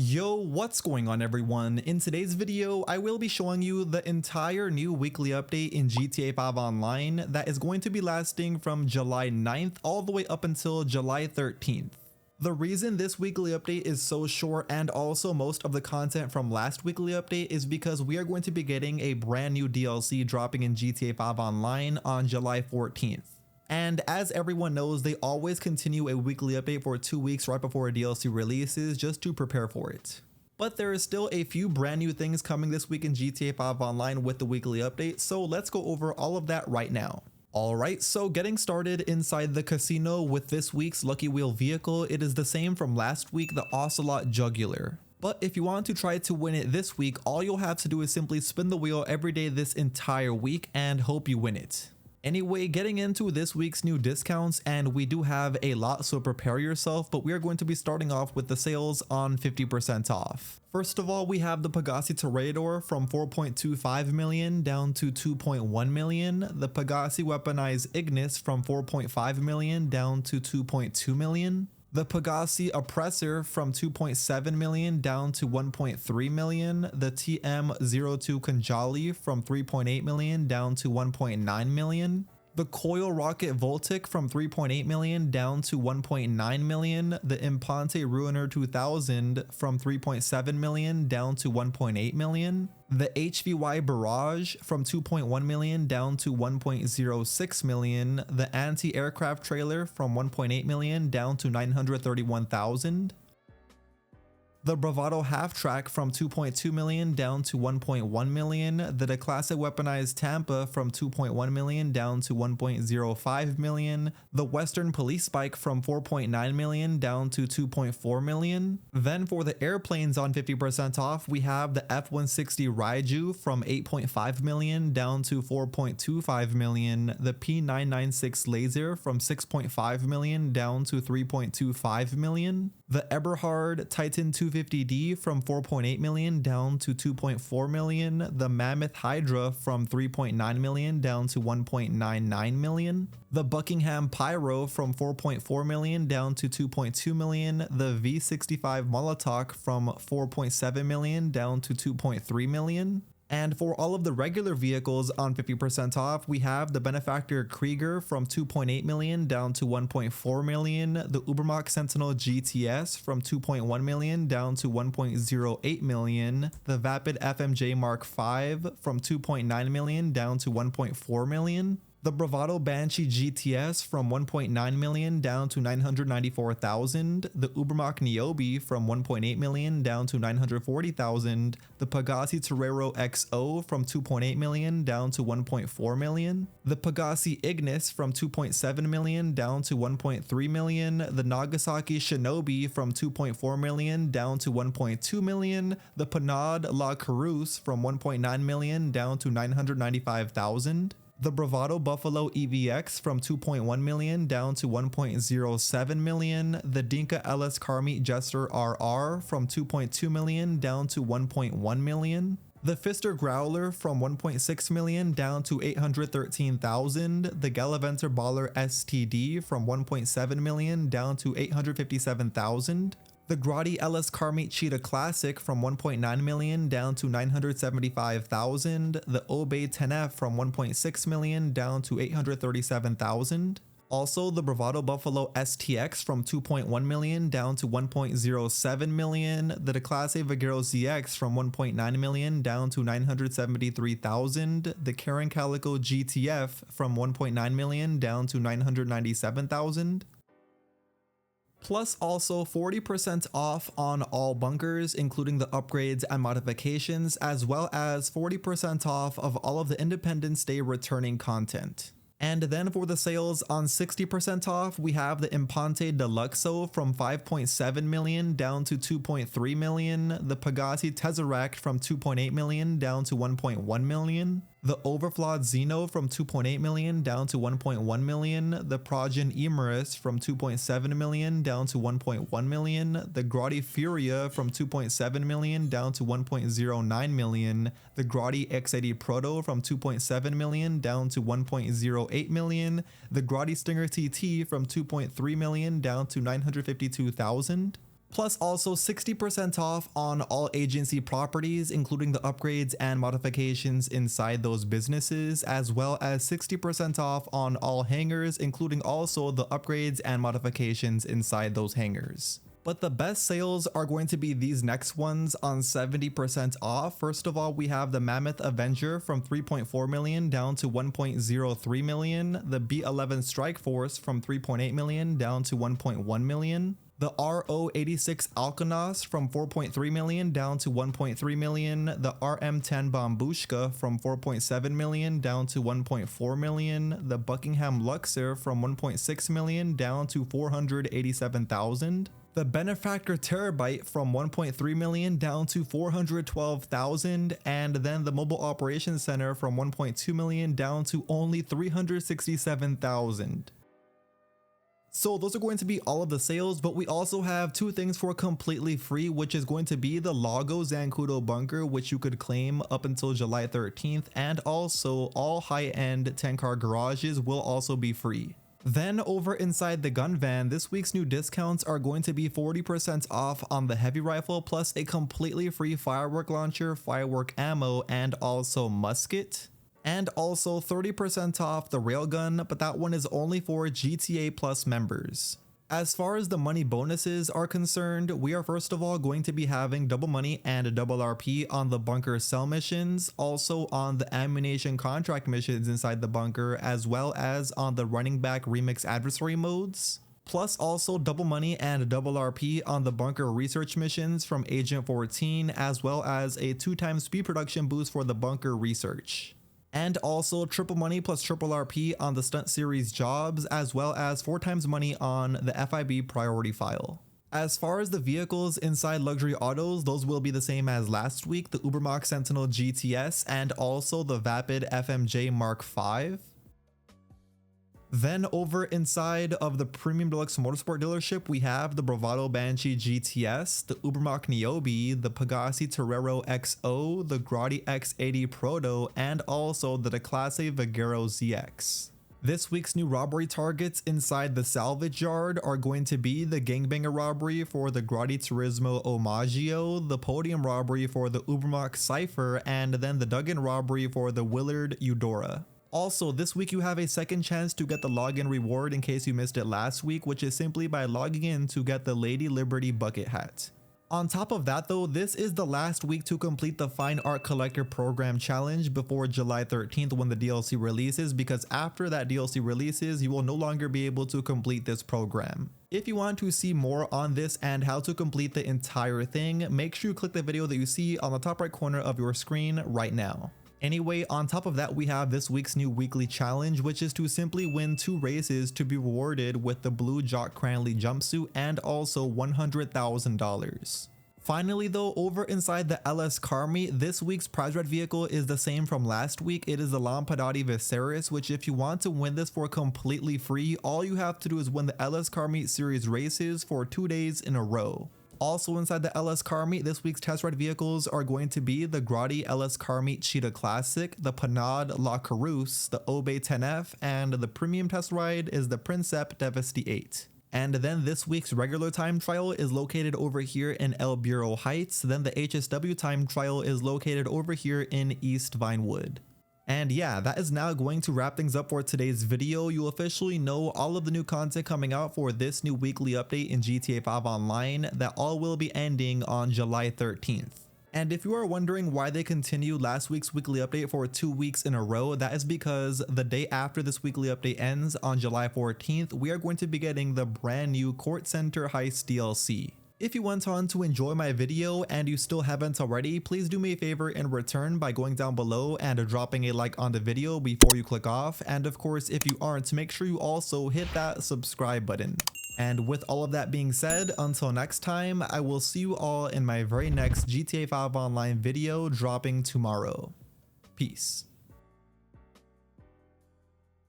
Yo, what's going on everyone? In today's video, I will be showing you the entire new weekly update in GTA 5 Online that is going to be lasting from July 9th all the way up until July 13th. The reason this weekly update is so short and also most of the content from last weekly update is because we are going to be getting a brand new DLC dropping in GTA 5 Online on July 14th. And as everyone knows, they always continue a weekly update for 2 weeks right before a DLC releases just to prepare for it. But there is still a few brand new things coming this week in GTA 5 Online with the weekly update, so let's go over all of that right now. Alright, so getting started inside the casino with this week's Lucky Wheel vehicle, it is the same from last week, the Ocelot Jugular. But if you want to try to win it this week, all you'll have to do is simply spin the wheel every day this entire week and hope you win it. Anyway, getting into this week's new discounts, and we do have a lot, so prepare yourself, but we are going to be starting off with the sales on 50% off. First of all, we have the Pegassi Toreador from 4.25 million down to 2.1 million, the Pegassi Weaponized Ignis from 4.5 million down to 2.2 million, the Pegassi Oppressor from 2.7 million down to 1.3 million, the TM02 Conjali from 3.8 million down to 1.9 million, the CAYO Rocket Voltic from 3.8 million down to 1.9 million, the Impante Ruiner 2000 from 3.7 million down to 1.8 million, the HVY Barrage from 2.1 million down to 1.06 million, the Anti-Aircraft Trailer from 1.8 million down to 931,000, the Bravado Half Track from 2.2 million down to 1.1 million, the Classic Weaponized Tampa from 2.1 million down to 1.05 million, the Western Police Bike from 4.9 million down to 2.4 million. Then for the airplanes on 50% off, we have the F-160 Raiju from 8.5 million down to 4.25 million, the P996 Laser from 6.5 million down to 3.25 million, the Eberhard Titan 250D from 4.8 million down to 2.4 million, the Mammoth Hydra from 3.9 million down to 1.99 million, the Buckingham Pyro from 4.4 million down to 2.2 million, the V65 Molotov from 4.7 million down to 2.3 million. And for all of the regular vehicles on 50% off, we have the Benefactor Krieger from 2.8 million down to 1.4 million, the Ubermacht Sentinel GTS from 2.1 million down to 1.08 million, the Vapid FMJ Mark V from 2.9 million down to 1.4 million, the Bravado Banshee GTS from 1.9 million down to 994,000, the Ubermacht Niobe from 1.8 million down to 940,000, the Pegassi Torero XO from 2.8 million down to 1.4 million, the Pegassi Ignis from 2.7 million down to 1.3 million, the Nagasaki Shinobi from 2.4 million down to 1.2 million, the Panade La Carousse from 1.9 million down to 995,000. The Bravado Buffalo EVX from 2.1 million down to 1.07 million, the Dinka LS Carmeet Jester RR from 2.2 million down to 1.1 million, the Pfister Growler from 1.6 million down to 813,000, the Galaventer Baller STD from 1.7 million down to 857,000, the Grotti LS Carmeet Cheetah Classic from 1.9 million down to 975,000, the Obey 10F from 1.6 million down to 837,000. Also the Bravado Buffalo STX from 2.1 million down to 1.07 million, the Declasse Vaquero ZX from 1.9 million down to 973,000, the Karen Calico GTF from 1.9 million down to 997,000. Plus also 40% off on all bunkers, including the upgrades and modifications, as well as 40% off of all of the Independence Day returning content. And then for the sales on 60% off, we have the Impante Deluxo from 5.7 million down to 2.3 million, the Pegassi Tesseract from 2.8 million down to 1.1 million, the Overflawed Xeno from 2.8 million down to 1.1 million, the Progen Emerus from 2.7 million down to 1.1 million, the Grotti Furia from 2.7 million down to 1.09 million, the Grotti X80 Proto from 2.7 million down to 1.08 million, the Grotti Stinger TT from 2.3 million down to 952,000. Plus also 60% off on all agency properties, including the upgrades and modifications inside those businesses, as well as 60% off on all hangars, including also the upgrades and modifications inside those hangars. But the best sales are going to be these next ones on 70% off. First of all, we have the Mammoth Avenger from 3.4 million down to 1.03 million, the B-11 Strike Force from 3.8 million down to 1.1 million, the RO-86 Alkonos from 4.3 million down to 1.3 million, the RM-10 Bombushka from 4.7 million down to 1.4 million, the Buckingham Luxor from 1.6 million down to 487,000, the Benefactor Terabyte from 1.3 million down to 412,000, and then the Mobile Operations Center from 1.2 million down to only 367,000. So those are going to be all of the sales, but we also have two things for completely free, which is going to be the Lago Zancudo Bunker, which you could claim up until July 13th, and also all high-end 10-car garages will also be free. Then over inside the gun van, this week's new discounts are going to be 40% off on the heavy rifle, plus a completely free firework launcher, firework ammo, and also musket. And also 30% off the railgun, but that one is only for GTA Plus members. As far as the money bonuses are concerned, we are first of all going to be having double money and a double RP on the bunker cell missions, also on the ammunition contract missions inside the bunker, as well as on the running back remix adversary modes. Plus also double money and a double RP on the bunker research missions from Agent 14, as well as a 2x speed production boost for the bunker research. And also triple money plus triple RP on the stunt series jobs, as well as 4x money on the FIB priority file. As far as the vehicles inside luxury autos, those will be the same as last week, the Ubermax Sentinel GTS and also the Vapid FMJ Mark V. Then over inside of the Premium Deluxe Motorsport dealership, we have the Bravado Banshee GTS, the Ubermax Niobe, the Pegassi Torero XO, the Grotti X80 Proto, and also the Declasse Vigero ZX. This week's new robbery targets inside the salvage yard are going to be the Gangbanger robbery for the Grotti Turismo Omaggio, the Podium robbery for the Ubermax Cypher, and then the Duggan robbery for the Willard Eudora. Also, this week you have a second chance to get the login reward in case you missed it last week, which is simply by logging in to get the Lady Liberty bucket hat. On top of that though, this is the last week to complete the Fine Art Collector Program Challenge before July 13th when the DLC releases, because after that DLC releases, you will no longer be able to complete this program. If you want to see more on this and how to complete the entire thing, make sure you click the video that you see on the top right corner of your screen right now. Anyway, on top of that, we have this week's new weekly challenge, which is to simply win 2 races to be rewarded with the blue Jock Cranley jumpsuit and also $100,000. Finally though, over inside the LS Car Meet, this week's prize red vehicle is the same from last week. It is the Lampadati Viserys, which if you want to win this for completely free, all you have to do is win the LS Car Meet series races for 2 days in a row. Also inside the LS Car Meet, this week's test ride vehicles are going to be the Grotti LS Car Meet Cheetah Classic, the Panade La Carousse, the Obey 10F, and the premium test ride is the Princep Devesty 8. And then this week's regular time trial is located over here in El Bureau Heights. Then the HSW time trial is located over here in East Vinewood. And yeah, that is now going to wrap things up for today's video. You officially know all of the new content coming out for this new weekly update in GTA 5 Online that all will be ending on July 13th. And if you are wondering why they continued last week's weekly update for 2 weeks in a row, that is because the day after this weekly update ends on July 14th, we are going to be getting the brand new Court Center Heist DLC. If you went on to enjoy my video and you still haven't already, please do me a favor in return by going down below and dropping a like on the video before you click off. And of course, if you aren't, make sure you also hit that subscribe button. And with all of that being said, until next time, I will see you all in my very next GTA 5 Online video dropping tomorrow. Peace.